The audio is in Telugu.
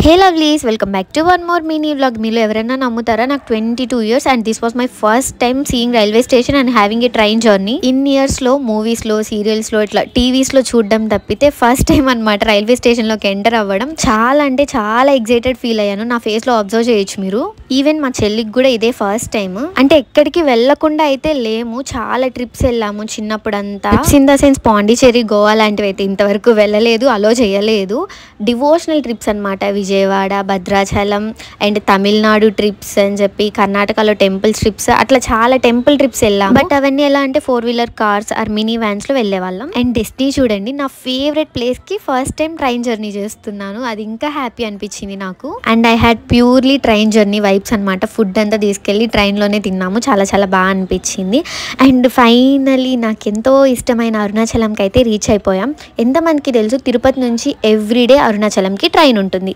Hey lovelies, welcome back to one more mini vlog. మీలో ఎవరైనా నమ్ముతారా నాకు 22 years and this was my first time seeing railway station and having a train journey. In years లో మూవీస్ లో సీరియల్స్ లో ఇట్లా టీవీస్ లో చూడడం తప్పితే ఫస్ట్ టైం అన్నమాట రైల్వే స్టేషన్ లోకి ఎంటర్ అవ్వడం. చాలా అంటే చాలా ఎక్సైటెడ్ ఫీల్ అయ్యాను. నా ఫేస్ లో అబ్జర్వ్ చేయొచ్చు మీరు. ఈవెన్ మా చెల్లికి కూడా ఇదే ఫస్ట్ టైం. అంటే ఎక్కడికి వెళ్లకుండా అయితే లేము, చాలా ట్రిప్స్ వెళ్ళాము చిన్నప్పుడు అంతా. Trips in the sense Pondicherry, Goa లాంటివి అయితే ఇంతవరకు వెళ్ళలేదు, అలో చేయలేదు. డివోషనల్ ట్రిప్స్ అన్నమాట. విజయవాడ, భద్రాచలం అండ్ తమిళనాడు ట్రిప్స్ అని చెప్పి, కర్ణాటకలో టెంపుల్ ట్రిప్స్, అట్లా చాలా టెంపుల్ ట్రిప్స్ వెళ్ళాం. బట్ అవన్నీ ఎలా అంటే 4-wheeler cars are mini vans లో వెళ్లే వాళ్ళం. అండ్ డెస్టినీ చూడండి, నా ఫేవరెట్ ప్లేస్ కి ఫస్ట్ టైం ట్రైన్ జర్నీ చేస్తున్నాను. అది ఇంకా హ్యాపీ అనిపించింది నాకు. And I had purely train journey vibes అనమాట. ఫుడ్ అంతా తీసుకెళ్లి ట్రైన్ లోనే తిన్నాము. చాలా చాలా బాగా అనిపించింది. అండ్ ఫైనలీ నాకు ఎంతో ఇష్టమైన అరుణాచలంకి అయితే రీచ్ అయిపోయాం. ఎంతమందికి తెలుసు, తిరుపతి నుంచి ఎవ్రీడే అరుణాచలంకి ట్రైన్ ఉంటుంది.